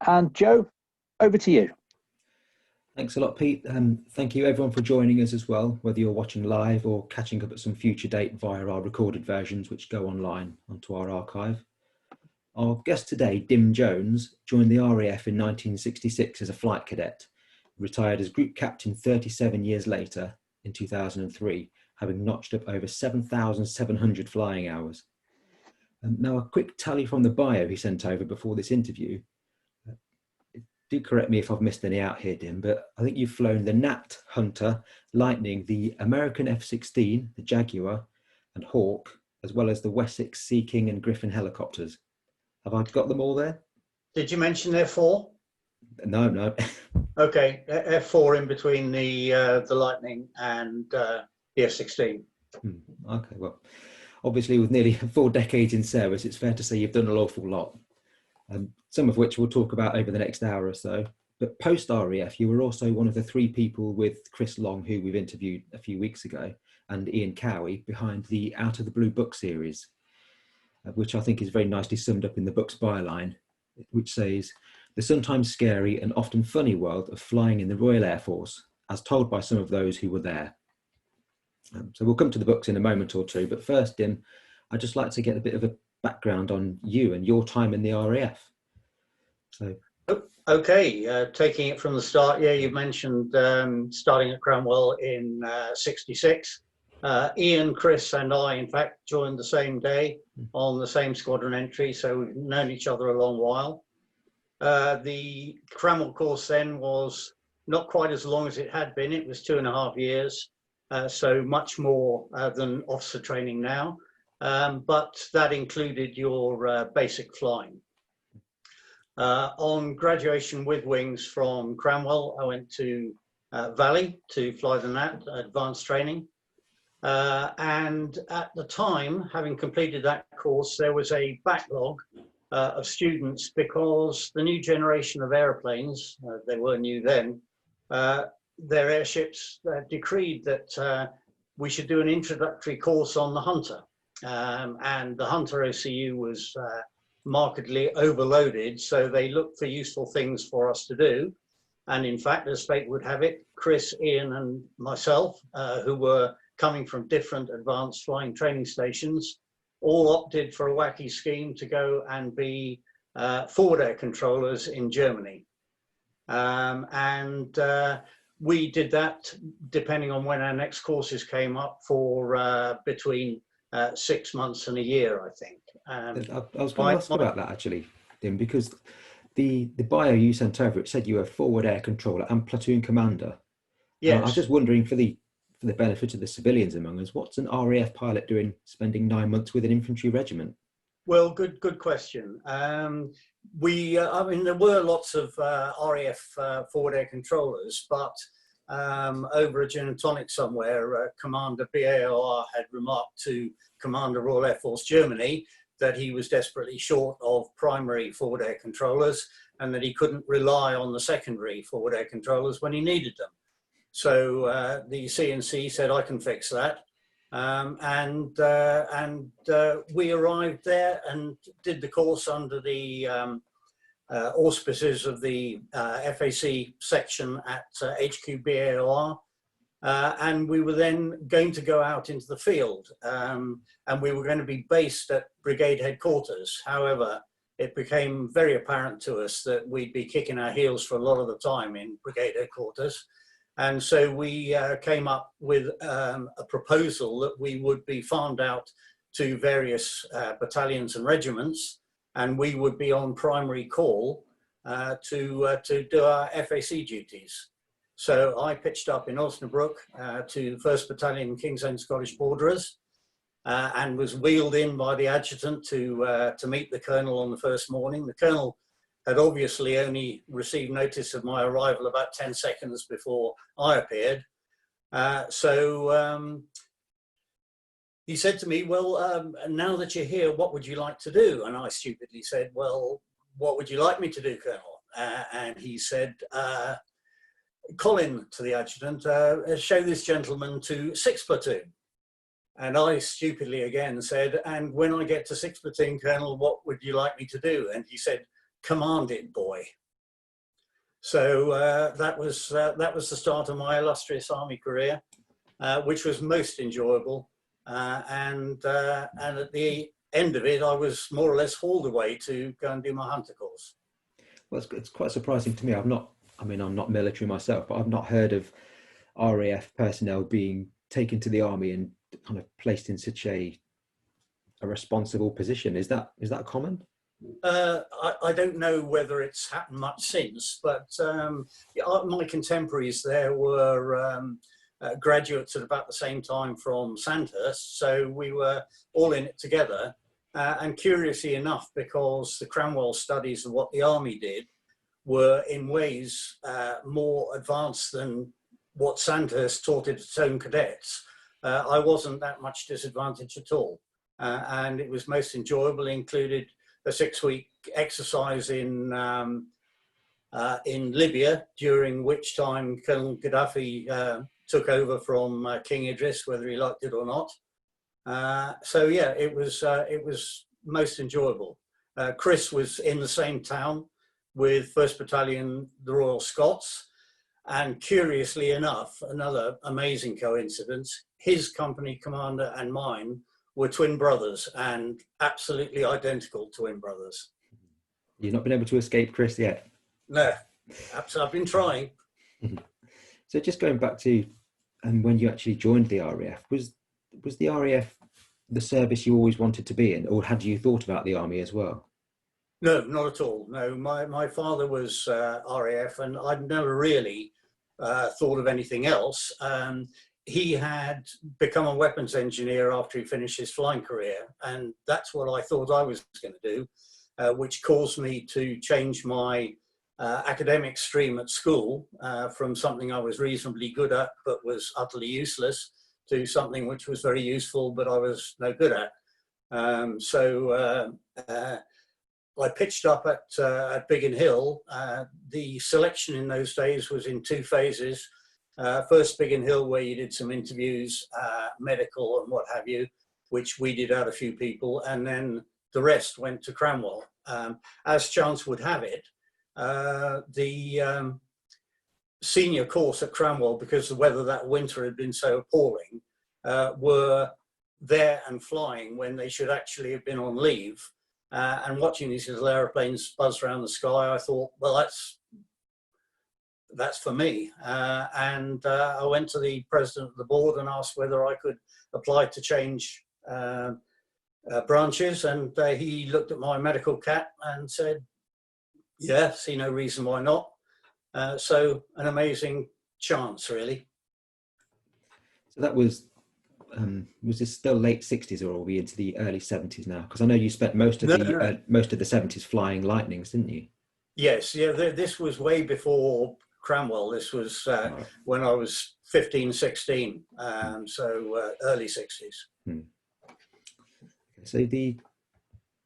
And Joe, over to you. Thanks a lot, Pete. Thank you everyone for joining us as well, whether you're watching live or catching up at some future date via our recorded versions, which go online onto our archive. Our guest today, Dim Jones, joined the RAF in 1966 as a flight cadet, retired as group captain 37 years later in 2003, having notched up over 7,700 flying hours. Now, a quick tally from the bio he sent over before this interview. Do correct me if I've missed any out here, Dim, but I think you've flown the Gnat, Hunter, Lightning, the American F-16, the Jaguar, and Hawk, as well as the Wessex, Sea King, and Griffin helicopters. Have I got them all there? Did you mention F4? No. Okay, F4 in between the Lightning and the F-16. Okay, well, obviously with nearly 4 decades in service, it's fair to say you've done an awful lot. Some of which we'll talk about over the next hour or so. But post RAF, you were also one of the 3 people with Chris Long, who we've interviewed a few weeks ago, and Ian Cowie behind the Out of the Blue book series, which I think is very nicely summed up in the book's byline, which says, "The sometimes scary and often funny world of flying in the Royal Air Force, as told by some of those who were there." So we'll come to the books in a moment or two, but first, Dim, I'd just like to get a bit of a background on you and your time in the RAF. So, okay, taking it from the start, yeah, you mentioned starting at Cranwell in 66. Ian, Chris and I, in fact, joined the same day on the same squadron entry, so we've known each other a long while. The Cranwell course then was not quite as long as it had been. It was 2.5 years, so much more than officer training now, but that included your basic flying. On graduation with wings from Cranwell, I went to Valley to fly the Gnat, advanced training. And at the time, having completed that course, there was a backlog of students because the new generation of aeroplanes, they were new then, their airships decreed that we should do an introductory course on the Hunter. And the Hunter OCU was markedly overloaded, so they looked for useful things for us to do. And in fact, as fate would have it, Chris, Ian and myself, who were coming from different advanced flying training stations, all opted for a wacky scheme to go and be forward air controllers in Germany. We did that depending on when our next courses came up for between 6 months and a year, I think. I was going to ask about that actually, Dim, because the bio you sent over, it said you were forward air controller and platoon commander. Yes. I was just wondering, for the benefit of the civilians among us, what's an RAF pilot doing spending 9 months with an infantry regiment? Well, good question. I mean, there were lots of RAF forward air controllers, but over a gin and tonic somewhere, Commander BAOR had remarked to Commander Royal Air Force Germany that he was desperately short of primary forward air controllers and that he couldn't rely on the secondary forward air controllers when he needed them. So the CNC said, I can fix that. We arrived there and did the course under the auspices of the FAC section at HQ BAOR. And we were then going to go out into the field, and we were going to be based at brigade headquarters. However, it became very apparent to us that we'd be kicking our heels for a lot of the time in brigade headquarters. And so we came up with a proposal that we would be farmed out to various battalions and regiments, and we would be on primary call to do our FAC duties. So I pitched up in Osnabrück to the 1st Battalion King's Own Scottish Borderers and was wheeled in by the adjutant to meet the colonel on the first morning. The colonel had obviously only received notice of my arrival about 10 seconds before I appeared. He said to me, well, now that you're here, what would you like to do? And I stupidly said, well, what would you like me to do, Colonel? And he said, Colin, to the adjutant, show this gentleman to 6th Platoon. And I stupidly again said, and when I get to 6th Platoon, Colonel, what would you like me to do? And he said, command it, boy. So that was the start of my illustrious army career, which was most enjoyable. And at the end of it, I was more or less hauled away to go and do my hunter course. Well, it's quite surprising to me. I'm not military myself, but I've not heard of RAF personnel being taken to the army and kind of placed in such a responsible position. Is that common? I don't know whether it's happened much since, but my contemporaries there were graduates at about the same time from Sandhurst, so we were all in it together. And curiously enough, because the Cranwell studies of what the army did were in ways more advanced than what Sandhurst taught its own cadets, I wasn't that much disadvantaged at all. And it was most enjoyable. It included a 6-week exercise in Libya, during which time Colonel Gaddafi took over from King Idris, whether he liked it or not. So yeah, it was most enjoyable. Chris was in the same town with 1st Battalion, the Royal Scots, and curiously enough, another amazing coincidence, his company commander and mine were twin brothers, and absolutely identical twin brothers. You've not been able to escape Chris yet? No, I've been trying. So just going back to when you actually joined the RAF, was the RAF the service you always wanted to be in, or had you thought about the army as well? No, not at all. No, my father was RAF, and I'd never really thought of anything else. He had become a weapons engineer after he finished his flying career, and that's what I thought I was going to do, which caused me to change my academic stream at school from something I was reasonably good at but was utterly useless to something which was very useful but I was no good at. So I pitched up at Biggin Hill. The selection in those days was in 2 phases. First Biggin Hill, where you did some interviews, medical and what have you, which we did out a few people, and then the rest went to Cranwell. As chance would have it, the senior course at Cranwell, because the weather that winter had been so appalling, were there and flying when they should actually have been on leave. And watching these little aeroplanes buzz around the sky, I thought, well, that's for me. And I went to the president of the board and asked whether I could apply to change branches. And he looked at my medical cat and said, yeah, see no reason why not. So an amazing chance, really. So that was this still late 60s, or are we into the early 70s now? Because I know you spent most of the 70s flying Lightnings, didn't you? Yes, yeah. This was way before Cranwell. This was when I was 15, 16, so early 60s. So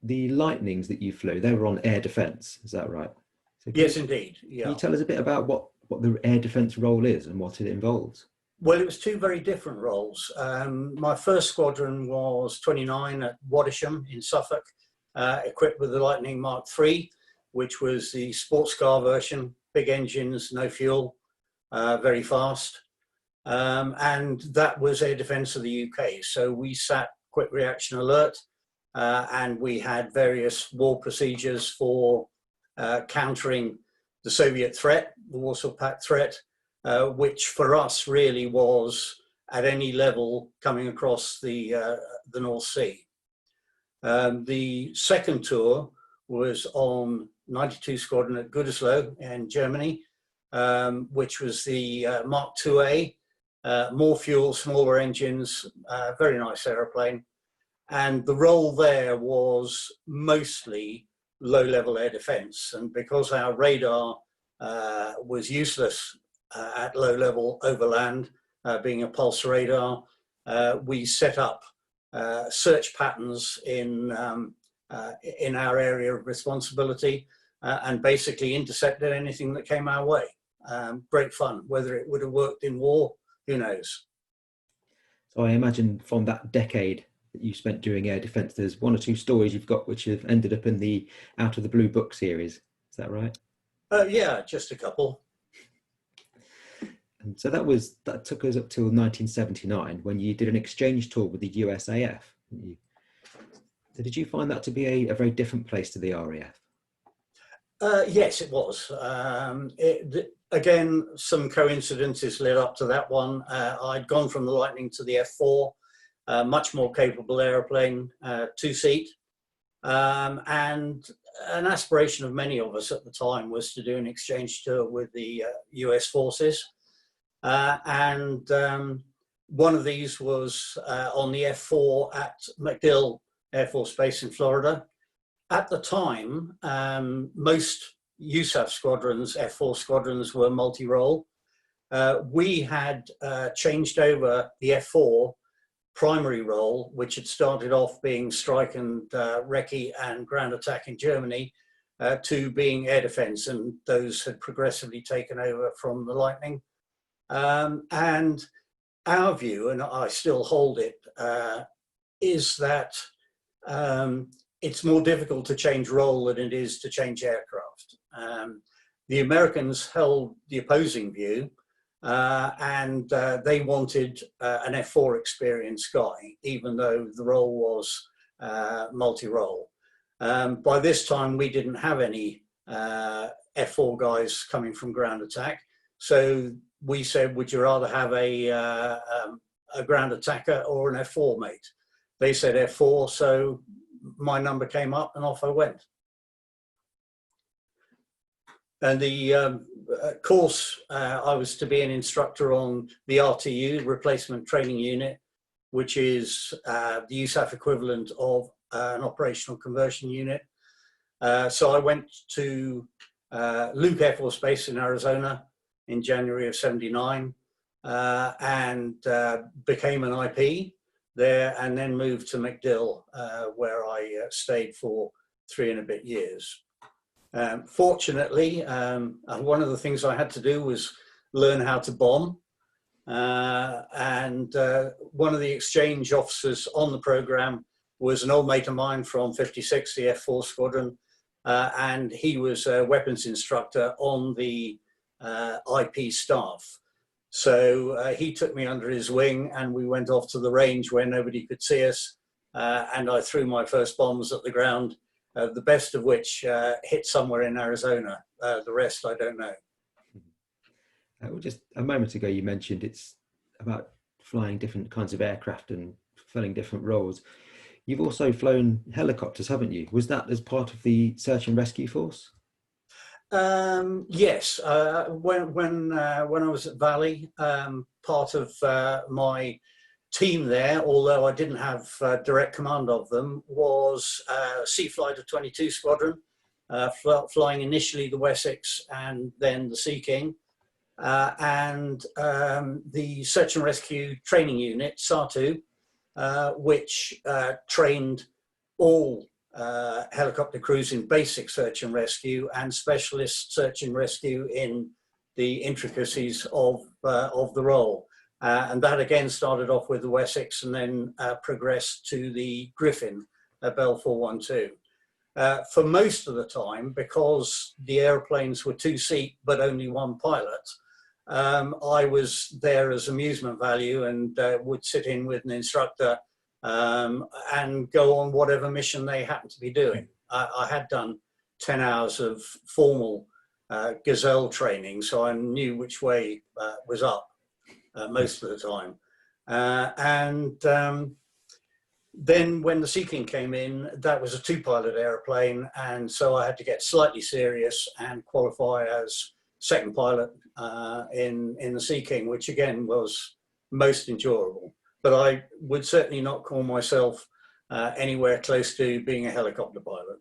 the Lightnings that you flew, they were on air defence, is that right? So yes, indeed. Yeah. Can you tell us a bit about what the air defence role is and what it involves? Well, it was 2 very different roles. My first squadron was 29 at Wadisham in Suffolk, equipped with the Lightning Mark III, which was the sports car version, big engines, no fuel, very fast. And that was air defence of the UK. So we sat quick reaction alert, and we had various war procedures for countering the Soviet threat, the Warsaw Pact threat, which for us really was at any level coming across the North Sea. The second tour was on 92 Squadron at Gütersloh in Germany, which was the Mark IIA, more fuel, smaller engines, very nice aeroplane. And the role there was mostly low-level air defence. And because our radar was useless at low level overland, being a pulse radar, we set up search patterns in our area of responsibility and basically intercepted anything that came our way. Great fun. Whether it would have worked in war, who knows? So I imagine from that decade that you spent doing air defence, there's 1 or 2 stories you've got which have ended up in the Out of the Blue book series. Is that right? Yeah, just a couple. And so that took us up till 1979 when you did an exchange tour with the USAF. So did you find that to be a very different place to the RAF? Yes, it was. Again, some coincidences led up to that one. I'd gone from the Lightning to the F4, much more capable aeroplane, two-seat. And an aspiration of many of us at the time was to do an exchange tour with the US forces. One of these was on the F4 at MacDill Air Force Base in Florida. At the time, most USAF squadrons, F4 squadrons, were multi-role. We had changed over the F4 primary role, which had started off being strike and recce and ground attack in Germany, to being air defense, and those had progressively taken over from the Lightning. And our view, and I still hold it, is that it's more difficult to change role than it is to change aircraft. The Americans held the opposing view, and they wanted an F4 experienced guy, even though the role was multi-role. By this time, we didn't have any F4 guys coming from ground attack. So we said, would you rather have a ground attacker or an F4 mate? They said F4, so my number came up and off I went. And the course, I was to be an instructor on the RTU, Replacement Training Unit, which is the USAF equivalent of an operational conversion unit. So I went to Luke Air Force Base in Arizona in January of '79, and became an IP there, and then moved to MacDill, where I stayed for 3 and a bit years. Fortunately, one of the things I had to do was learn how to bomb. And one of the exchange officers on the program was an old mate of mine from 56, the F4 Squadron, and he was a weapons instructor on the IP staff. So he took me under his wing, and we went off to the range where nobody could see us, and I threw my first bombs at the ground, the best of which hit somewhere in Arizona. The rest I don't know. Well, just a moment ago you mentioned it's about flying different kinds of aircraft and filling different roles. You've also flown helicopters, haven't you? Was that as part of the search and rescue force? Yes. When I was at Valley, part of my team there, although I didn't have direct command of them, was Seaflighter 22 Squadron, flying initially the Wessex and then the Sea King, and the Search and Rescue Training Unit, SARTU, which trained all helicopter crews in basic search and rescue and specialist search and rescue in the intricacies of the role. And that again started off with the Wessex and then progressed to the Griffin, Bell 412. For most of the time, because the airplanes were two-seat but only one pilot, I was there as amusement value and would sit in with an instructor and go on whatever mission they happened to be doing. I had done 10 hours of formal gazelle training, so I knew which way was up most of the time. Then when the Sea King came in, that was a two-pilot airplane, and so I had to get slightly serious and qualify as second pilot in the Sea King, which again was most endurable. But I would certainly not call myself anywhere close to being a helicopter pilot.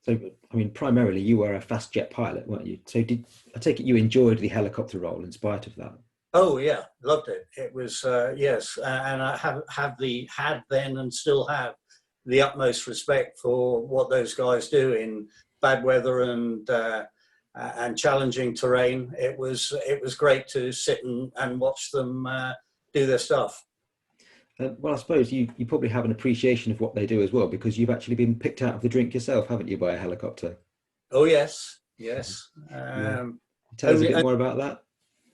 So, I mean, primarily you were a fast jet pilot, weren't you? So I take it you enjoyed the helicopter role in spite of that? Oh yeah, loved it. It was, yes, and I had then and still have the utmost respect for what those guys do in bad weather and challenging terrain. It was great to sit and watch them do their stuff. Well, I suppose you probably have an appreciation of what they do as well, because you've actually been picked out of the drink yourself, haven't you, by a helicopter? Oh yes, Yes. Yeah. Tell us a bit more about that.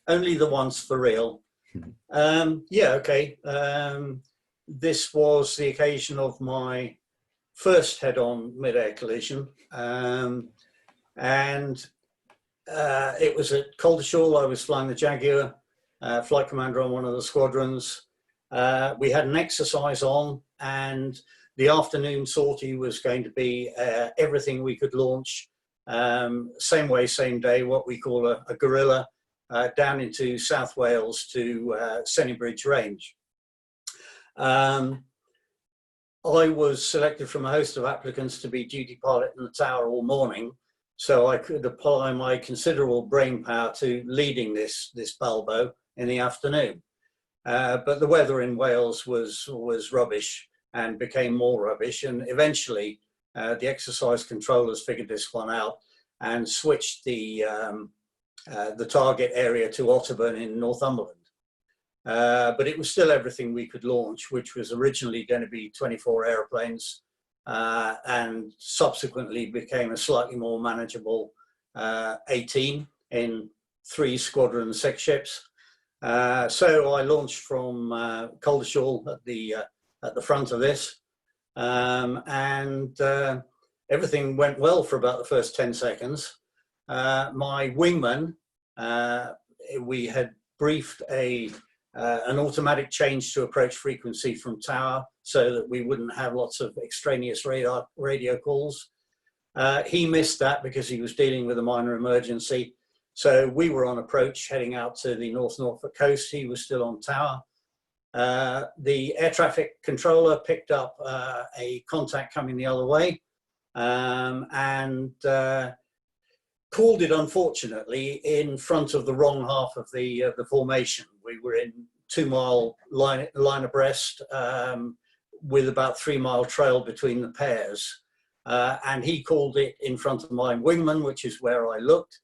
Only the once for real. Yeah, okay. This was the occasion of my first head-on mid-air collision. It was at Caldershall. I was flying the Jaguar, flight commander on one of the squadrons. We had an exercise on, and the afternoon sortie was going to be everything we could launch, same way, same day, what we call a guerrilla, down into South Wales to Sennybridge Range. I was selected from a host of applicants to be duty pilot in the tower all morning, so I could apply my considerable brain power to leading this Balbo in the afternoon. But the weather in Wales was rubbish and became more rubbish, and eventually the exercise controllers figured this one out and switched the target area to Otterburn in Northumberland. But it was still everything we could launch, which was originally going to be 24 aeroplanes, and subsequently became a slightly more manageable 18 in 3 squadron 6 ships. So I launched from Caldershall at the front of this, and everything went well for about the first 10 seconds. My wingman, we had briefed an automatic change to approach frequency from tower so that we wouldn't have lots of extraneous radio calls. He missed that because he was dealing with a minor emergency. So we were on approach heading out to the North Norfolk coast. He was still on tower. The air traffic controller picked up a contact coming the other way, and called it, unfortunately, in front of the wrong half of the formation. We were in 2-mile line abreast, with about 3-mile trail between the pairs. And he called it in front of my wingman, which is where I looked.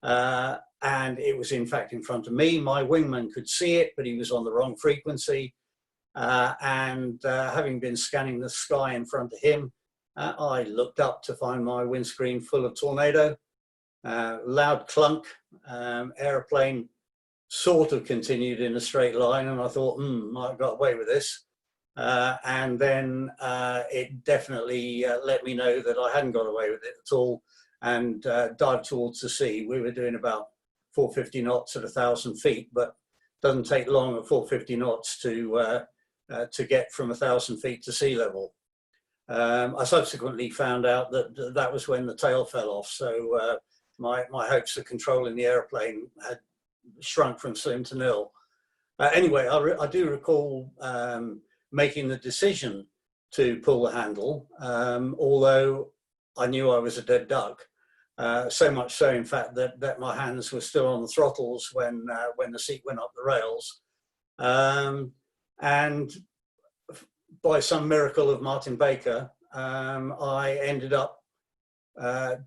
And it was in fact in front of me. My wingman could see it, but he was on the wrong frequency. Having been scanning the sky in front of him, I looked up to find my windscreen full of tornado. Loud clunk, aeroplane sort of continued in a straight line, and I thought, I got away with this. And then it definitely let me know that I hadn't got away with it at all, and dived towards the sea. We were doing about 450 knots at 1,000 feet, but it doesn't take long at 450 knots to get from 1,000 feet to sea level. I subsequently found out that that was when the tail fell off, so my hopes of controlling the airplane had shrunk from slim to nil. Anyway, I do recall making the decision to pull the handle, although I knew I was a dead duck. So much so, in fact, that my hands were still on the throttles when the seat went up the rails. And by some miracle of Martin Baker, I ended up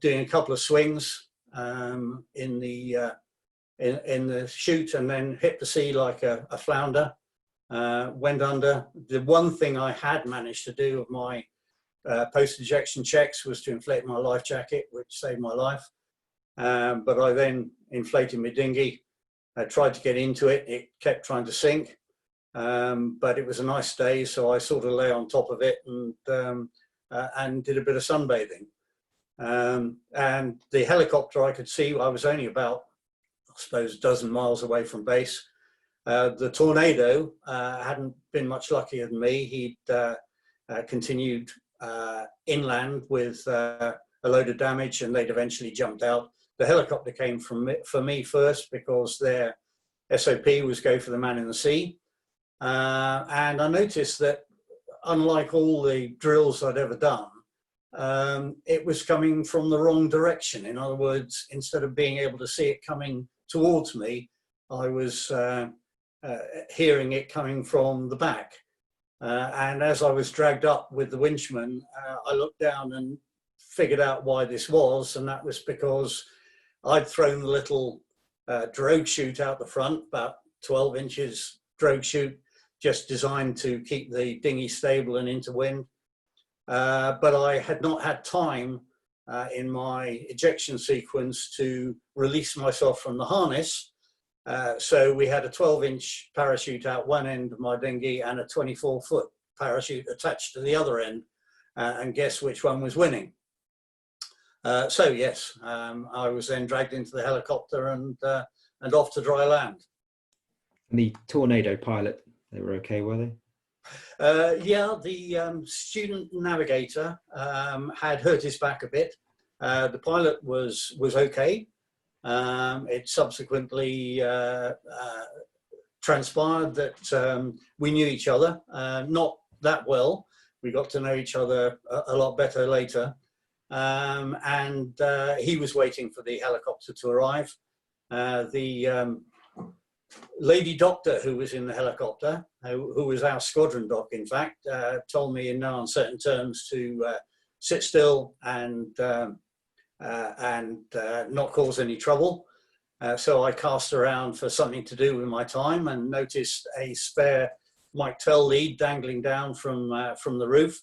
doing a couple of swings in the chute, and then hit the sea like a flounder. Went under. The one thing I had managed to do of my post-ejection checks was to inflate my life jacket, which saved my life. But I then inflated my dinghy. I tried to get into it. It kept trying to sink. But it was a nice day, so I sort of lay on top of it and did a bit of sunbathing. And the helicopter I could see, I was only about, I suppose, a dozen miles away from base. The Tornado hadn't been much luckier than me. He'd continued inland with a load of damage, and they'd eventually jumped out. The helicopter came for me first because their SOP was go for the man in the sea. And I noticed that, unlike all the drills I'd ever done, it was coming from the wrong direction. In other words, instead of being able to see it coming towards me, I was hearing it coming from the back. And as I was dragged up with the winchman, I looked down and figured out why this was, and that was because I'd thrown the little drogue chute out the front, about 12 inches drogue chute, just designed to keep the dinghy stable and into wind. But I had not had time in my ejection sequence to release myself from the harness. So we had a 12-inch parachute out one end of my dinghy and a 24-foot parachute attached to the other end. And guess which one was winning? So yes, I was then dragged into the helicopter and off to dry land. And the Tornado pilot, they were okay, were they? Yeah, the student navigator had hurt his back a bit. The pilot was okay. It subsequently transpired that we knew each other, not that well. We got to know each other a lot better later. And he was waiting for the helicopter to arrive. The lady doctor who was in the helicopter, who was our squadron doc, in fact, told me in no uncertain terms to sit still and not cause any trouble. So I cast around for something to do with my time and noticed a spare Mike Tell lead dangling down from the roof.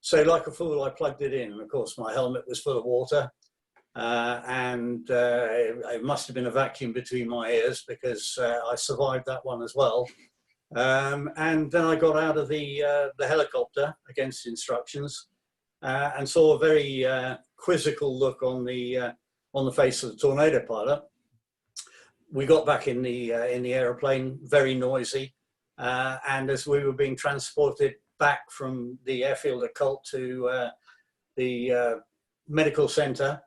So like a fool, I plugged it in. And of course, my helmet was full of water. And it must have been a vacuum between my ears because I survived that one as well. And then I got out of the helicopter against instructions and saw a very quizzical look on the face of the Tornado pilot. We got back in the aeroplane, very noisy, and as we were being transported back from the airfield at Colt to the medical centre,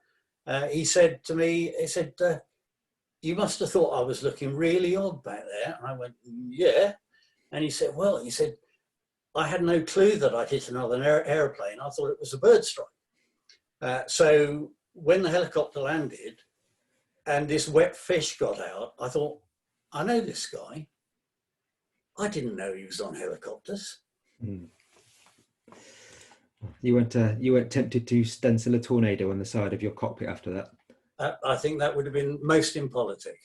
he said to me, he said, "You must have thought I was looking really odd back there." And I went, "Yeah." And he said, "Well," he said, "I had no clue that I'd hit another aeroplane. I thought it was a bird strike." So when the helicopter landed and this wet fish got out, I thought, I know this guy. I didn't know he was on helicopters. Mm. You weren't tempted to stencil a tornado on the side of your cockpit after that? I think that would have been most impolitic.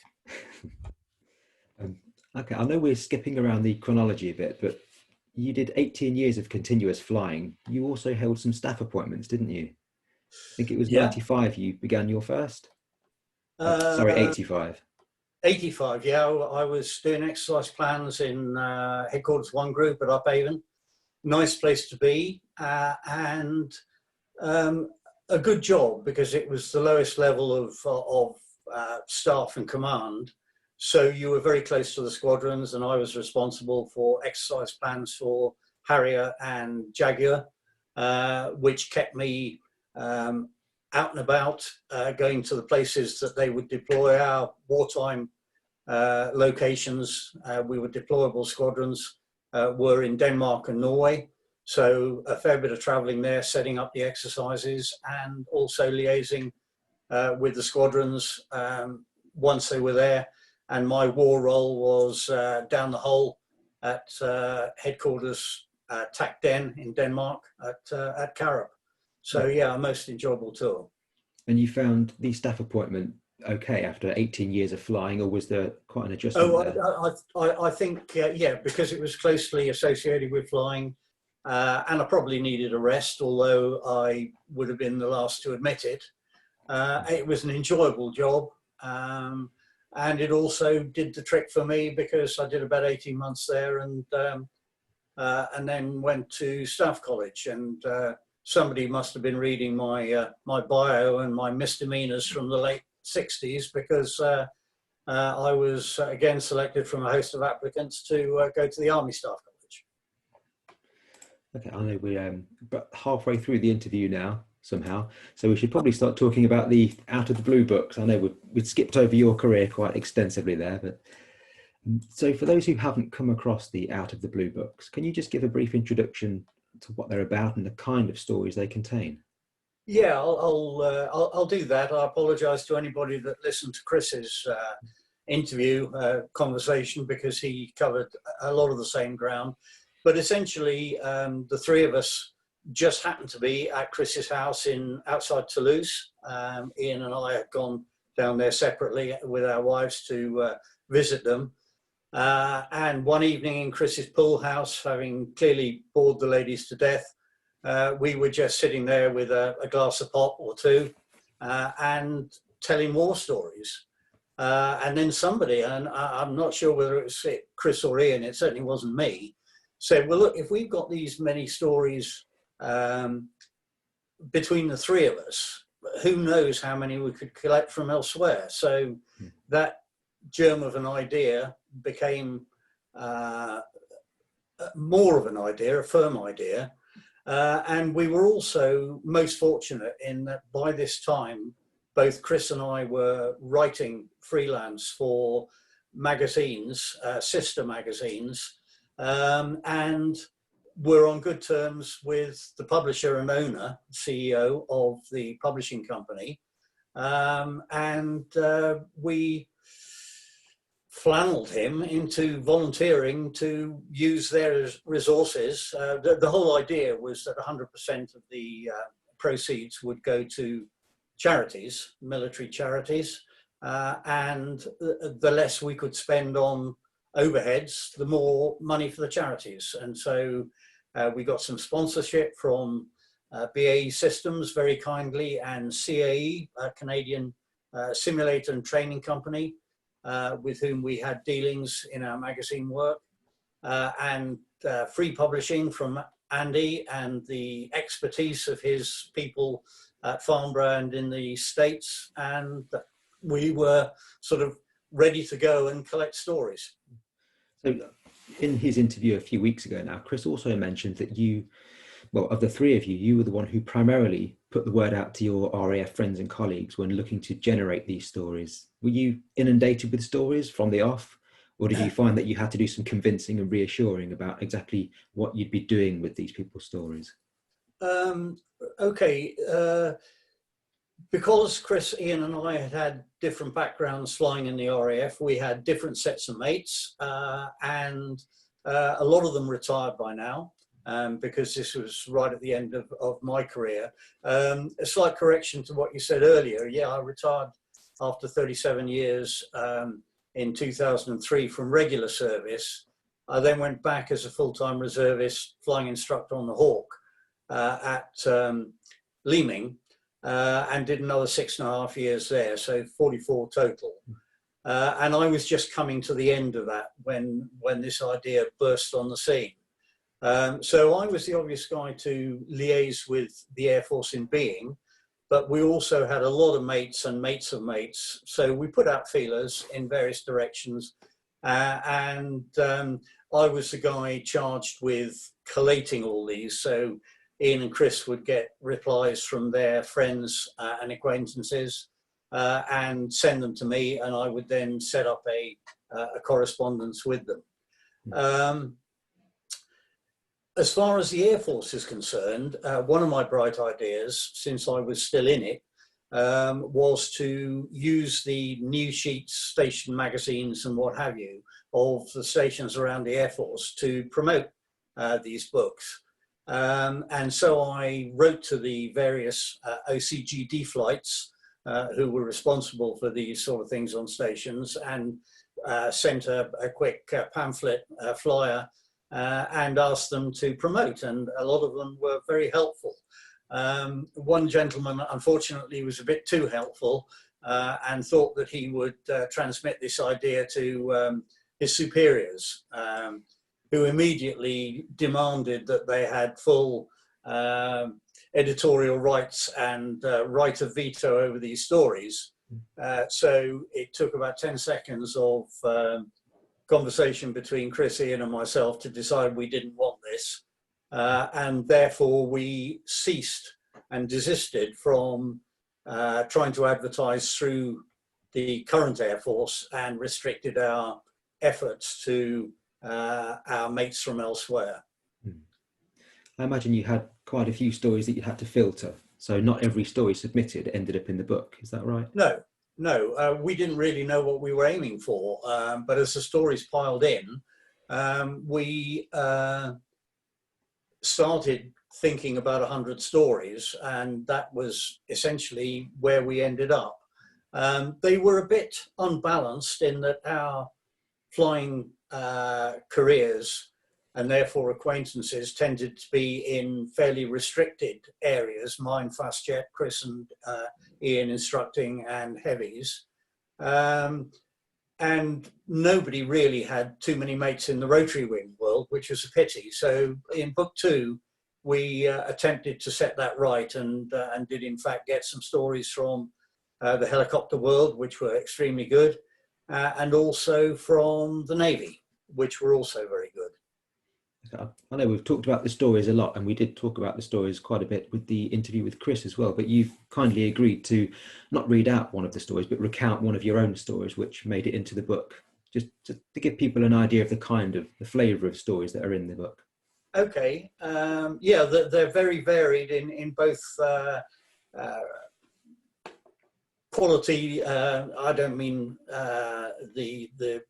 Okay, I know we're skipping around the chronology a bit, but you did 18 years of continuous flying. You also held some staff appointments, didn't you? I think it was 95 you began your first. Sorry, 85. 85, yeah. I was doing exercise plans in Headquarters 1 Group at Uphaven. Nice place to be, and a good job because it was the lowest level of staff and command. So you were very close to the squadrons, and I was responsible for exercise plans for Harrier and Jaguar, which kept me out and about, going to the places that they would deploy. Our wartime locations, we were deployable squadrons, were in Denmark and Norway. So a fair bit of traveling there, setting up the exercises and also liaising with the squadrons once they were there. And my war role was down the hole at Headquarters TAC Den in Denmark at Karup. So yeah, a most enjoyable tour. And you found the staff appointment okay after 18 years of flying, or was there quite an adjustment there? I think, yeah, because it was closely associated with flying, and I probably needed a rest, although I would have been the last to admit it. It was an enjoyable job, and it also did the trick for me because I did about 18 months there and then went to staff college, and somebody must have been reading my my bio and my misdemeanors from the late 60s, because I was again selected from a host of applicants to go to the Army Staff College. Okay, I know we're but halfway through the interview now somehow, so we should probably start talking about the Out of the Blue books. I know we'd skipped over your career quite extensively there, but so for those who haven't come across the Out of the Blue books, can you just give a brief introduction to what they're about and the kind of stories they contain? Yeah, I'll do that. I apologise to anybody that listened to Chris's interview conversation, because he covered a lot of the same ground. But essentially, the three of us just happened to be at Chris's house outside Toulouse. Ian and I had gone down there separately with our wives to visit them. And one evening in Chris's pool house, having clearly bored the ladies to death, we were just sitting there with a glass of pop or two and telling war stories. And then somebody, and I'm not sure whether it was Chris or Ian, it certainly wasn't me, said, well, look, if we've got these many stories between the three of us, who knows how many we could collect from elsewhere. So that germ of an idea became more of an idea, a firm idea. And we were also most fortunate in that by this time, both Chris and I were writing freelance for magazines, sister magazines, and we're on good terms with the publisher and owner, CEO of the publishing company. And we flanneled him into volunteering to use their resources. The whole idea was that 100% of the proceeds would go to charities, military charities, and the less we could spend on overheads, the more money for the charities. And so we got some sponsorship from BAE Systems very kindly, and CAE, a Canadian simulator and training company, with whom we had dealings in our magazine work, and free publishing from Andy and the expertise of his people at Farnborough and in the States. And we were sort of ready to go and collect stories. So in his interview a few weeks ago now, Chris also mentioned that you, well, of the three of you, you were the one who primarily put the word out to your RAF friends and colleagues when looking to generate these stories. Were you inundated with stories from the off, or did you find that you had to do some convincing and reassuring about exactly what you'd be doing with these people's stories? Okay, because Chris, Ian and I had different backgrounds flying in the RAF, we had different sets of mates, and a lot of them retired by now. Because this was right at the end of my career. A slight correction to what you said earlier. Yeah, I retired after 37 years in 2003 from regular service. I then went back as a full-time reservist flying instructor on the Hawk at Leeming and did another 6.5 years there, so 44 total. And I was just coming to the end of that when this idea burst on the scene. So I was the obvious guy to liaise with the Air Force in being, but we also had a lot of mates and mates of mates. So we put out feelers in various directions. And I was the guy charged with collating all these. So Ian and Chris would get replies from their friends and acquaintances and send them to me, and I would then set up a correspondence with them. As far as the Air Force is concerned, one of my bright ideas, since I was still in it, was to use the news sheets, station magazines and what have you, of the stations around the Air Force to promote these books. And so I wrote to the various OCGD flights who were responsible for these sort of things on stations, and sent a quick pamphlet flyer and asked them to promote, and a lot of them were very helpful. One gentleman, unfortunately, was a bit too helpful and thought that he would transmit this idea to his superiors, who immediately demanded that they had full editorial rights and right of veto over these stories. So it took about 10 seconds of conversation between Chris, Ian and myself to decide we didn't want this, and therefore we ceased and desisted from trying to advertise through the current Air Force and restricted our efforts to our mates from elsewhere. I imagine you had quite a few stories that you had to filter, so not every story submitted ended up in the book, is that right? No, we didn't really know what we were aiming for, but as the stories piled in, we started thinking about 100 stories, and that was essentially where we ended up. They were a bit unbalanced in that our flying careers and therefore acquaintances tended to be in fairly restricted areas, mine, fast jet, Chris and Ian instructing, and heavies. And nobody really had too many mates in the rotary wing world, which was a pity. So in book 2, we attempted to set that right, and did in fact get some stories from the helicopter world, which were extremely good, and also from the Navy, which were also very good. I know we've talked about the stories a lot, and we did talk about the stories quite a bit with the interview with Chris as well, but you've kindly agreed to not read out one of the stories, but recount one of your own stories, which made it into the book, just to give people an idea of the flavour of stories that are in the book. Okay, yeah, they're very varied in both quality. I don't mean the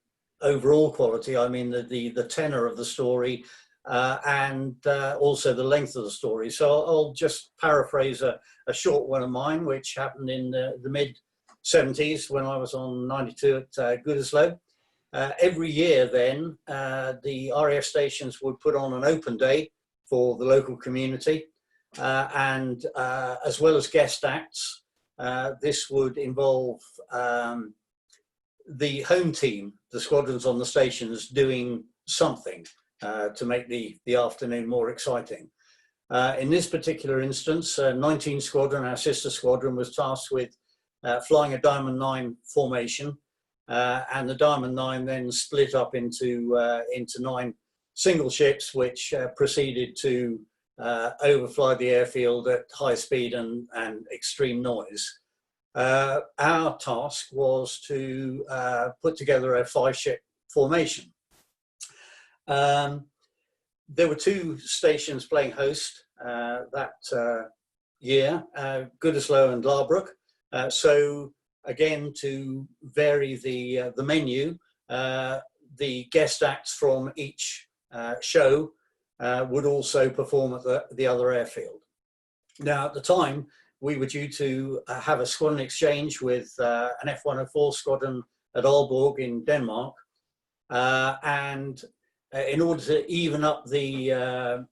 overall quality, I mean the tenor of the story, and also the length of the story. So I'll just paraphrase a short one of mine, which happened in the mid-70s when I was on 92 at Goodisloe. Every year then, the RAF stations would put on an open day for the local community, and as well as guest acts, this would involve the home team, the squadrons on the stations, doing something to make the afternoon more exciting. In this particular instance, 19 Squadron, our sister squadron, was tasked with flying a Diamond 9 formation, and the Diamond 9 then split up into 9 single ships, which proceeded to overfly the airfield at high speed and extreme noise. Our task was to put together a 5-ship formation. There were 2 stations playing host that year, Goodisloe and Larbrook. So again, to vary the menu, the guest acts from each show would also perform at the other airfield. Now, at the time, we were due to have a squadron exchange with an F-104 squadron at Aalborg in Denmark, and in order to even up the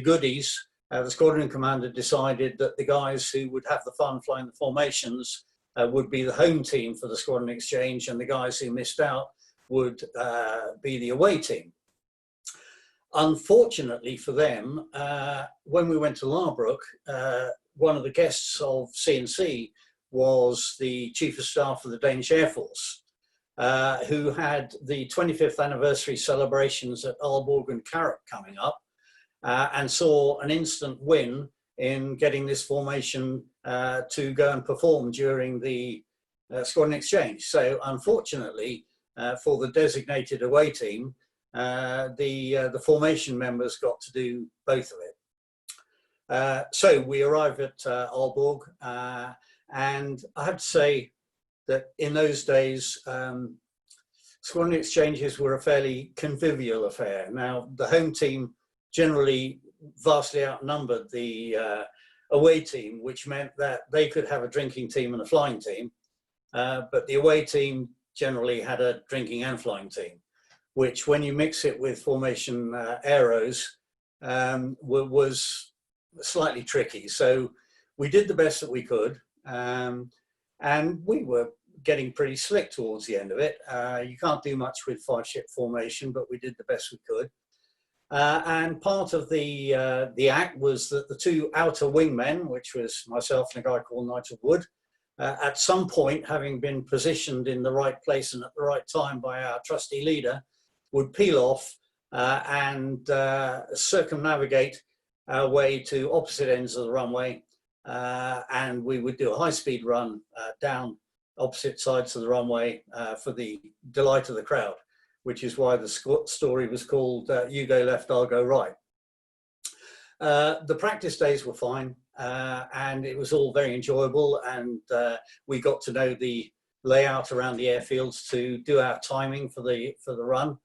goodies, the squadron commander decided that the guys who would have the fun flying the formations would be the home team for the squadron exchange, and the guys who missed out would be the away team. Unfortunately for them, when we went to Larbrook, one of the guests of CNC was the Chief of Staff of the Danish Air Force, who had the 25th anniversary celebrations at Aalborg and Karup coming up, and saw an instant win in getting this formation to go and perform during the squadron exchange. So unfortunately for the designated away team, the formation members got to do both of it. So we arrived at Aalborg, and I have to say that in those days, squadron exchanges were a fairly convivial affair. Now, the home team generally vastly outnumbered the away team, which meant that they could have a drinking team and a flying team, but the away team generally had a drinking and flying team, which, when you mix it with formation aeros, was slightly tricky. So we did the best that we could, and we were getting pretty slick towards the end of it. You can't do much with 5-ship formation, but we did the best we could. And part of the act was that the 2 outer wingmen, which was myself and a guy called Nigel Wood, at some point, having been positioned in the right place and at the right time by our trusty leader, would peel off and circumnavigate our way to opposite ends of the runway, and we would do a high-speed run down opposite sides of the runway for the delight of the crowd, which is why the story was called You Go Left, I'll Go Right. The practice days were fine, and it was all very enjoyable, and we got to know the layout around the airfields to do our timing for the run.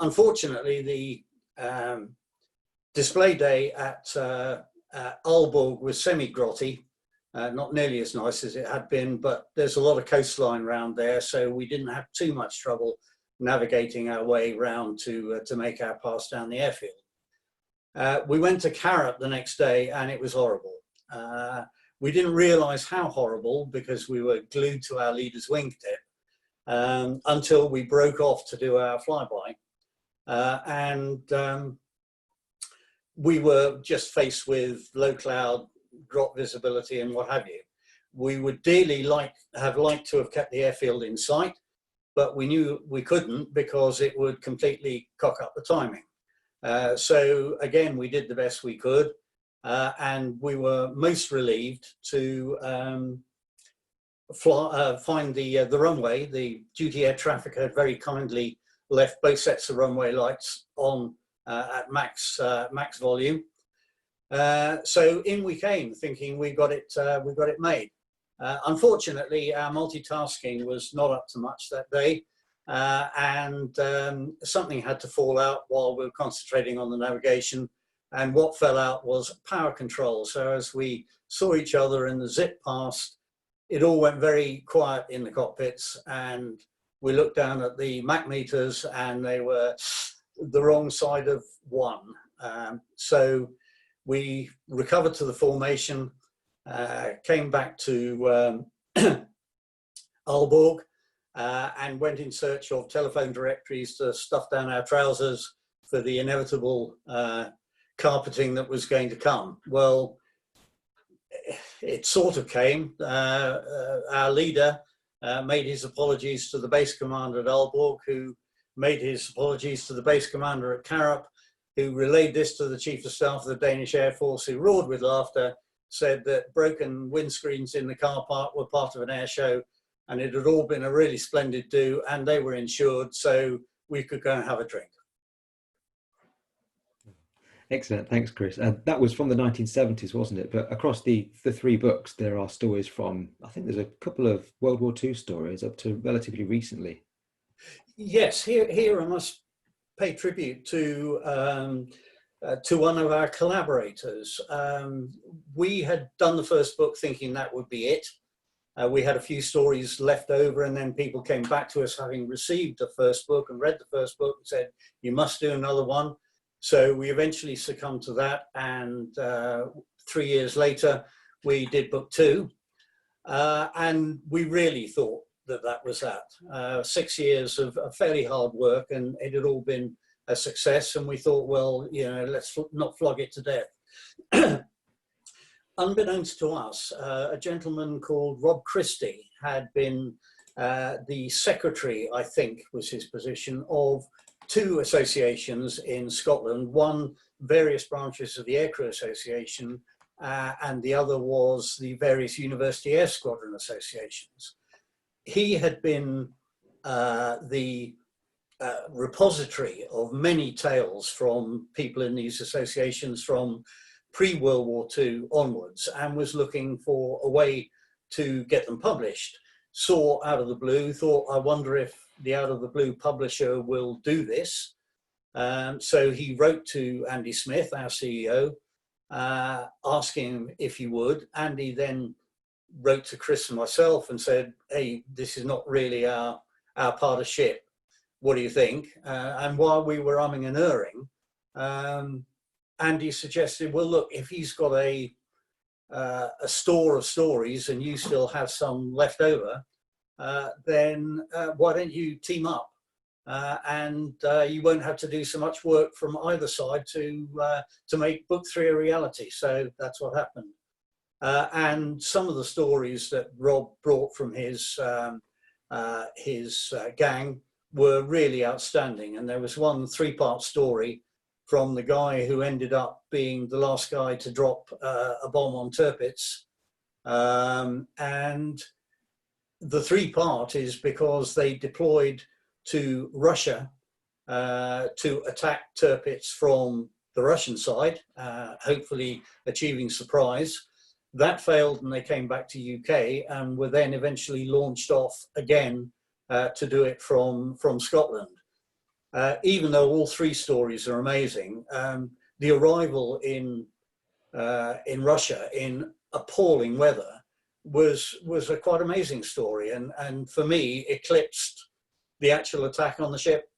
Unfortunately, the display day at Aalborg was semi-grotty, not nearly as nice as it had been, but there's a lot of coastline around there, so we didn't have too much trouble navigating our way round to make our pass down the airfield. We went to Carrot the next day, and it was horrible. We didn't realise how horrible because we were glued to our leader's wingtip until we broke off to do our flyby. We were just faced with low cloud, drop visibility and what have you. We would dearly have liked to have kept the airfield in sight, but we knew we couldn't because it would completely cock up the timing. So again, we did the best we could, and we were most relieved to find the runway. The duty air traffic had very kindly left both sets of runway lights on at max volume. So in we came, thinking we got it made. Unfortunately, our multitasking was not up to much that day, and something had to fall out while we were concentrating on the navigation. And what fell out was power control. So as we saw each other in the zip past, it all went very quiet in the cockpits, and we looked down at the Mach meters and they were the wrong side of 1. So we recovered to the formation, came back to Aalborg, and went in search of telephone directories to stuff down our trousers for the inevitable carpeting that was going to come. Well, it sort of came. Our leader made his apologies to the base commander at Aalborg, who made his apologies to the base commander at Karup, who relayed this to the Chief of Staff of the Danish Air Force, who roared with laughter, said that broken windscreens in the car park were part of an air show, and it had all been a really splendid do, and they were insured, so we could go and have a drink. Excellent, thanks, Chris. That was from the 1970s, wasn't it? But across the 3 books, there are stories from, I think there's a couple of World War II stories up to relatively recently. Yes, here I must pay tribute to one of our collaborators. We had done the first book thinking that would be it. We had a few stories left over, and then people came back to us having received the first book and read the first book and said, you must do another one. So we eventually succumbed to that, and 3 years later, we did book 2. And we really thought that was that. 6 years of fairly hard work, and it had all been a success, and we thought, well, you know, let's not flog it to death. Unbeknownst to us, a gentleman called Rob Christie had been the secretary, I think was his position, of 2 associations in Scotland, one various branches of the Aircrew Association, and the other was the various University Air Squadron associations. He had been the repository of many tales from people in these associations from pre-World War II onwards, and was looking for a way to get them published. Saw Out of the Blue, thought, I wonder if the Out of the Blue publisher will do this. So he wrote to Andy Smith, our CEO, asking him if he would. Andy then wrote to Chris and myself and said, hey, this is not really our part of ship. What do you think? And while we were umming and erring, Andy suggested, well, look, if he's got a store of stories and you still have some left over, then why don't you team up? And you won't have to do so much work from either side to make book 3 a reality. So that's what happened. And some of the stories that Rob brought from his gang were really outstanding. And there was one 3-part story from the guy who ended up being the last guy to drop a bomb on Tirpitz. And the 3-part is because they deployed to Russia to attack Tirpitz from the Russian side, hopefully achieving surprise. That failed, and they came back to UK and were then eventually launched off again to do it from Scotland. Even though all 3 stories are amazing, the arrival in Russia in appalling weather was a quite amazing story, and for me eclipsed the actual attack on the ship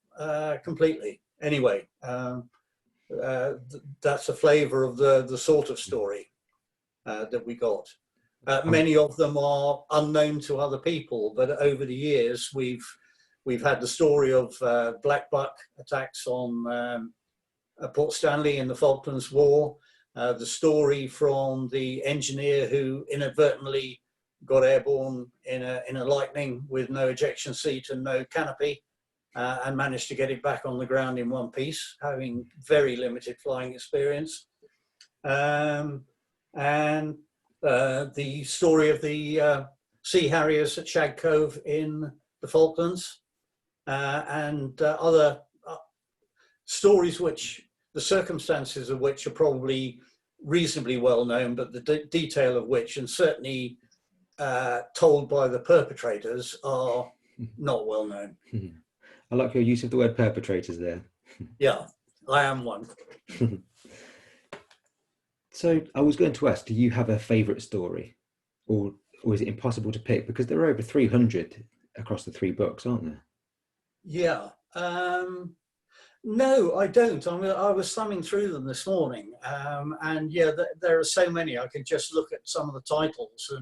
completely. Anyway, that's a flavour of the sort of story that we got. Many of them are unknown to other people, but over the years we've had the story of Black Buck attacks on Port Stanley in the Falklands War, the story from the engineer who inadvertently got airborne in a lightning with no ejection seat and no canopy, and managed to get it back on the ground in one piece, having very limited flying experience. And the story of the Sea Harriers at Shag Cove in the Falklands, and other stories which the circumstances of which are probably reasonably well known, but the detail of which, and certainly told by the perpetrators, are not well known. I like your use of the word perpetrators there. Yeah, I am one. So I was going to ask, do you have a favourite story, or is it impossible to pick? Because there are over 300 across the 3 books, aren't there? Yeah. No, I don't. I was thumbing through them this morning, and yeah, there are so many. I could just look at some of the titles,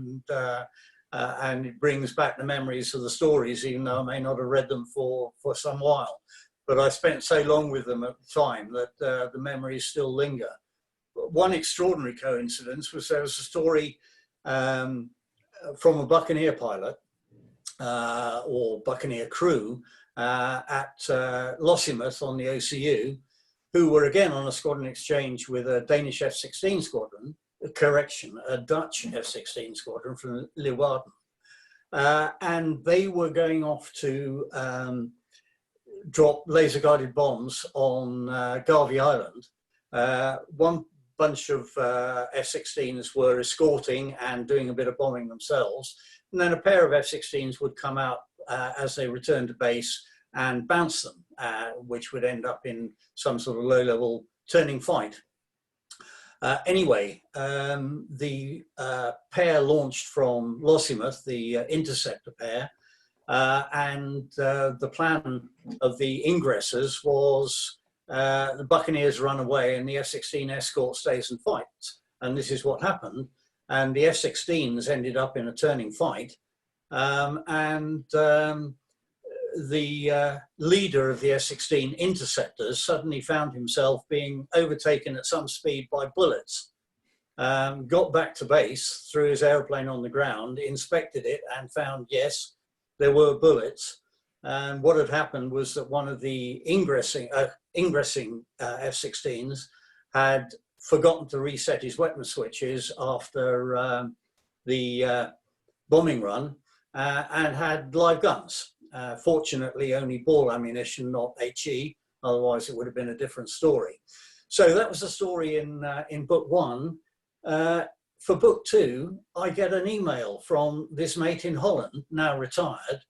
and it brings back the memories of the stories, even though I may not have read them for some while. But I spent so long with them at the time that the memories still linger. One extraordinary coincidence was there was a story from a Buccaneer pilot or Buccaneer crew at Lossiemouth on the OCU, who were again on a squadron exchange with a Danish F-16 squadron, a Dutch F-16 squadron from Leeuwarden. And they were going off to drop laser-guided bombs on Garvey Island. One bunch of F-16s were escorting and doing a bit of bombing themselves. And then a pair of F-16s would come out as they returned to base and bounce them, which would end up in some sort of low-level turning fight. Anyway, the pair launched from Lossiemouth, the interceptor pair, and the plan of the ingressors was the Buccaneers run away and the F-16 escort stays and fights. And this is what happened. And the F-16s ended up in a turning fight. The leader of the F-16 interceptors suddenly found himself being overtaken at some speed by bullets. Got back to base, threw his airplane on the ground, inspected it and found, yes, there were bullets. And what had happened was that one of the ingressing F-16s had forgotten to reset his weapon switches after the bombing run and had live guns. Fortunately, only ball ammunition, not HE, otherwise it would have been a different story. So that was the story in book 1. For book 2, I get an email from this mate in Holland, now retired,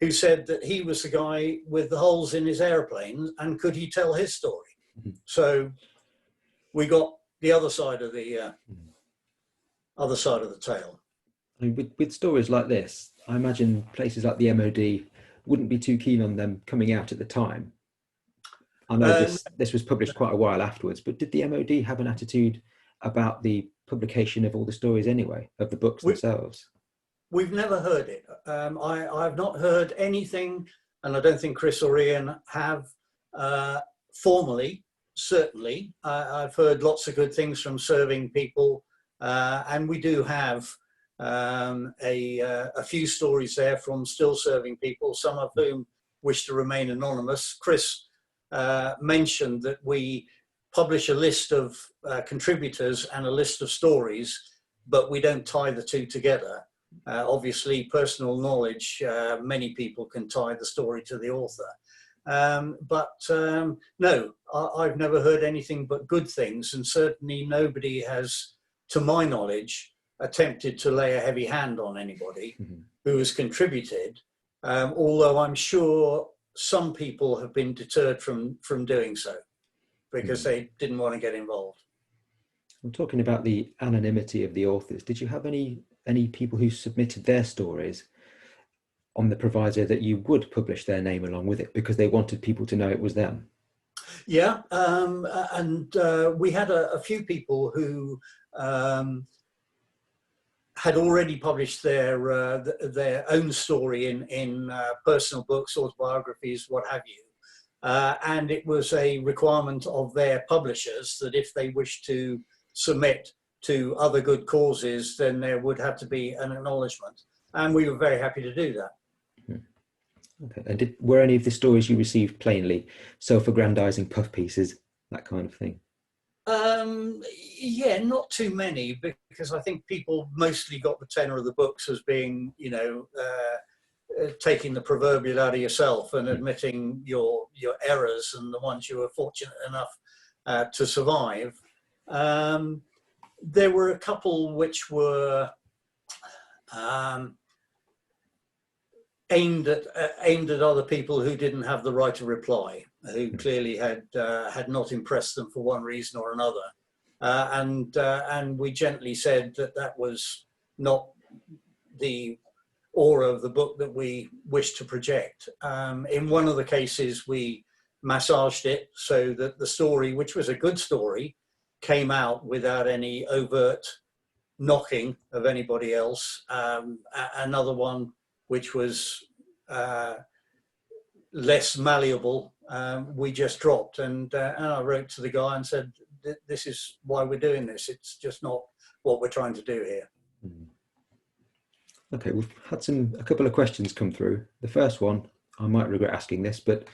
who said that he was the guy with the holes in his airplane and could he tell his story. So we got the other side of the tale. I mean, with stories like this, I imagine places like the MOD wouldn't be too keen on them coming out at the time. I know this was published quite a while afterwards, but did the MOD have an attitude about the publication of all the stories anyway, of the books themselves? We've never heard it. I've not heard anything, and I don't think Chris or Ian have formally, certainly. I've heard lots of good things from serving people, and we do have a few stories there from still serving people, some of whom wish to remain anonymous. Chris mentioned that we publish a list of contributors and a list of stories, but we don't tie the two together. Obviously, personal knowledge, many people can tie the story to the author. No, I've never heard anything but good things, and certainly nobody has, to my knowledge, attempted to lay a heavy hand on anybody who has contributed, although I'm sure some people have been deterred from doing so because they didn't want to get involved. I'm talking about the anonymity of the authors. Did you have any people who submitted their stories on the proviso that you would publish their name along with it because they wanted people to know it was them. Yeah, and we had a few people who had already published their own story in personal books, autobiographies, what have you. And it was a requirement of their publishers that if they wished to submit to other good causes, then there would have to be an acknowledgement. And we were very happy to do that. Okay. And were any of the stories you received plainly self-aggrandizing puff pieces, that kind of thing? Yeah, not too many, because I think people mostly got the tenor of the books as being, you know, taking the proverbial out of yourself and admitting your errors and the ones you were fortunate enough to survive. There were a couple which were aimed at other people who didn't have the right to reply, who clearly had not impressed them for one reason or another, and we gently said that was not the aura of the book that we wished to project. In one of the cases, we massaged it so that the story, which was a good story, came out without any overt knocking of anybody else. Another one, which was less malleable, we just dropped. And I wrote to the guy and said, this is why we're doing this. It's just not what we're trying to do here. Okay, we've had a couple of questions come through. The first one, I might regret asking this, but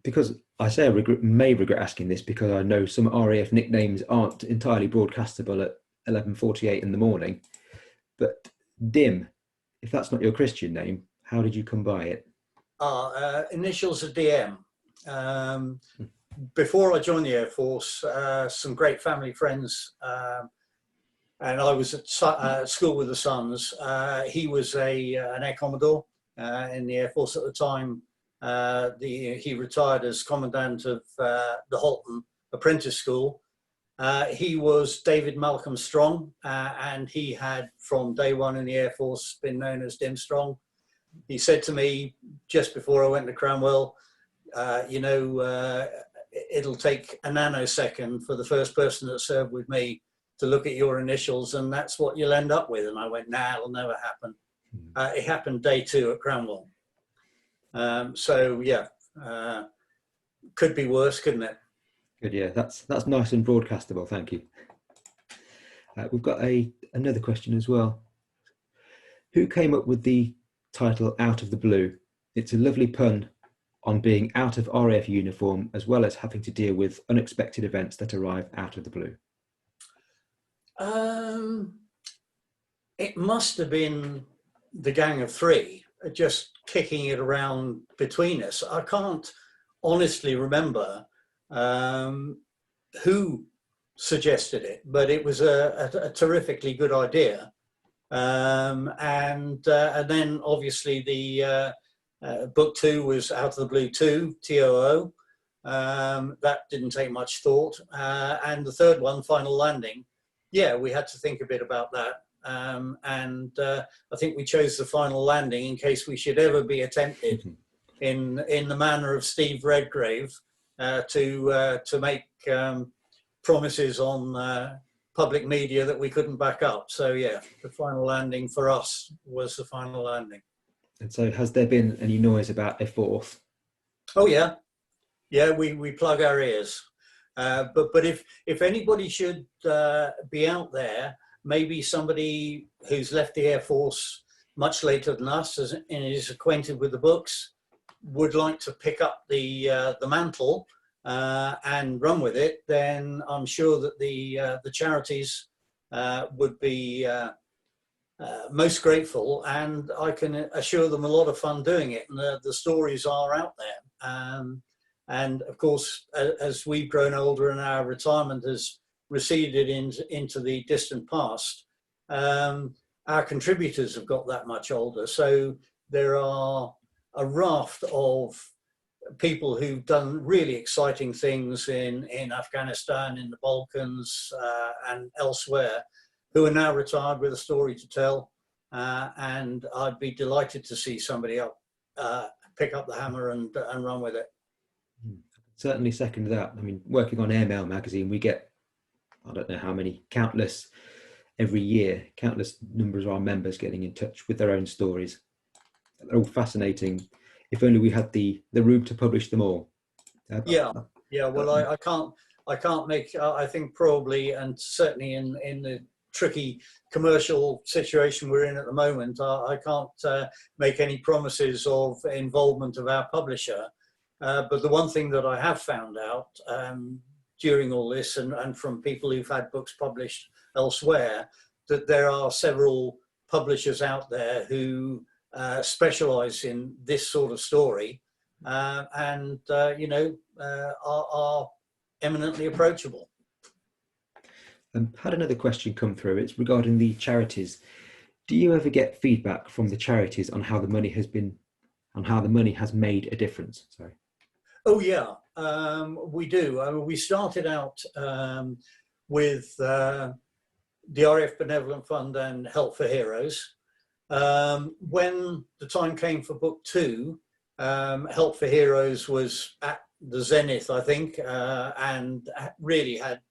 because I say I may regret asking this because I know some RAF nicknames aren't entirely broadcastable at 11:48 in the morning. But Dim, if that's not your Christian name, how did you come by it? Initials are DM. Before I joined the Air Force, some great family friends, and I was at school with the sons. He was an Air Commodore in the Air Force at the time. He retired as Commandant of the Halton Apprentice School. He was David Malcolm Strong, and he had, from day one in the Air Force, been known as Dim Strong. He said to me just before I went to Cranwell, you know, it'll take a nanosecond for the first person that served with me to look at your initials, and that's what you'll end up with. And I went, nah, it'll never happen. It happened day 2 at Cranwell. So yeah, could be worse, couldn't it? Good, yeah, that's nice and broadcastable. Thank you. We've got another question as well. Who came up with the title Out of the Blue? It's a lovely pun on being out of RAF uniform, as well as having to deal with unexpected events that arrive out of the blue. It must have been the Gang of Three, just kicking it around between us. I can't honestly remember who suggested it, but it was a terrifically good idea. And then obviously the book 2 was Out of the Blue 2, TOO. That didn't take much thought. And the third one, Final Landing, yeah, we had to think a bit about that. And I think we chose the Final Landing in case we should ever be attempted in the manner of Steve Redgrave to make promises on public media that we couldn't back up. So yeah, the Final Landing for us was the Final Landing. And so has there been any noise about a fourth? Oh yeah, yeah, we plug our ears. But if anybody should be out there, maybe somebody who's left the Air Force much later than us and is acquainted with the books, would like to pick up the mantle and run with it, then I'm sure that the charities would be most grateful, and I can assure them a lot of fun doing it. And the stories are out there. And of course, as we've grown older and our retirement has receded into the distant past, our contributors have got that much older. So there are a raft of people who've done really exciting things in Afghanistan, in the Balkans, and elsewhere, who are now retired with a story to tell. and I'd be delighted to see somebody pick up the hammer and run with it. Certainly second that. I mean, working on Airmail magazine, we get, I don't know how many, countless every year, countless numbers of our members getting in touch with their own stories. They're all fascinating. If only we had the room to publish them all. Yeah. Well, I can't make. I think probably, and certainly in the tricky commercial situation we're in at the moment, I can't make any promises of involvement of our publisher. But the one thing that I have found out during all this, and from people who've had books published elsewhere, that there are several publishers out there who specialize in this sort of story, and are eminently approachable. Had another question come through. It's regarding the charities. Do you ever get feedback from the charities on how the money has been, on how the money has made a difference? Sorry. Oh yeah, we do. We started out with the RAF Benevolent Fund and Help for Heroes. When the time came for book 2, Help for Heroes was at the zenith, I think, and really had,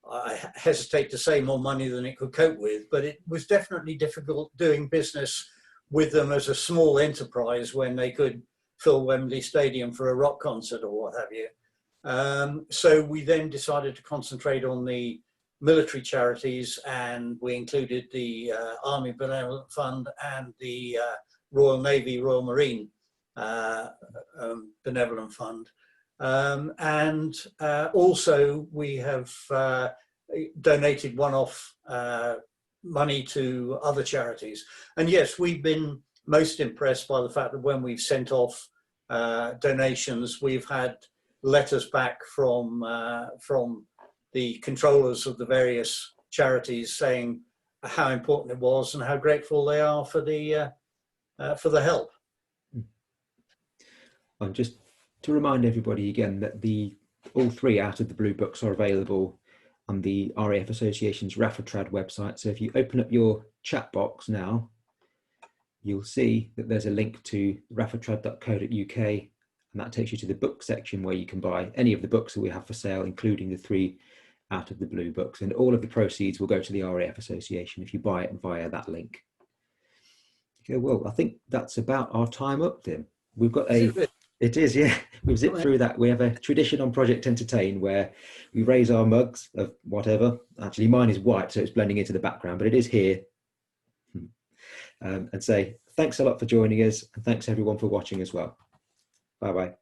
I hesitate to say, more money than it could cope with, but it was definitely difficult doing business with them as a small enterprise when they could fill Wembley Stadium for a rock concert or what have you. So we then decided to concentrate on the military charities, and we included the Army Benevolent Fund and the Royal Navy, Royal Marine Benevolent Fund. And also we have donated one-off money to other charities. And yes, we've been most impressed by the fact that when we've sent off donations, we've had letters back from the controllers of the various charities saying how important it was and how grateful they are for the help. And just to remind everybody again that all 3 Out of the Blue books are available on the RAF Association's RAFA-Trad website. So if you open up your chat box now, you'll see that there's a link to rafatrad.co.uk, and that takes you to the book section where you can buy any of the books that we have for sale, including the 3 Out of the Blue books, and all of the proceeds will go to the RAF Association if you buy it via that link. Okay, well, I think that's about our time up, Tim. We've got it is, yeah. We've zipped through that. We have a tradition on Project Entertain where we raise our mugs of whatever. Actually, mine is white, so it's blending into the background, but it is here. And say thanks a lot for joining us, and thanks everyone for watching as well. Bye-bye.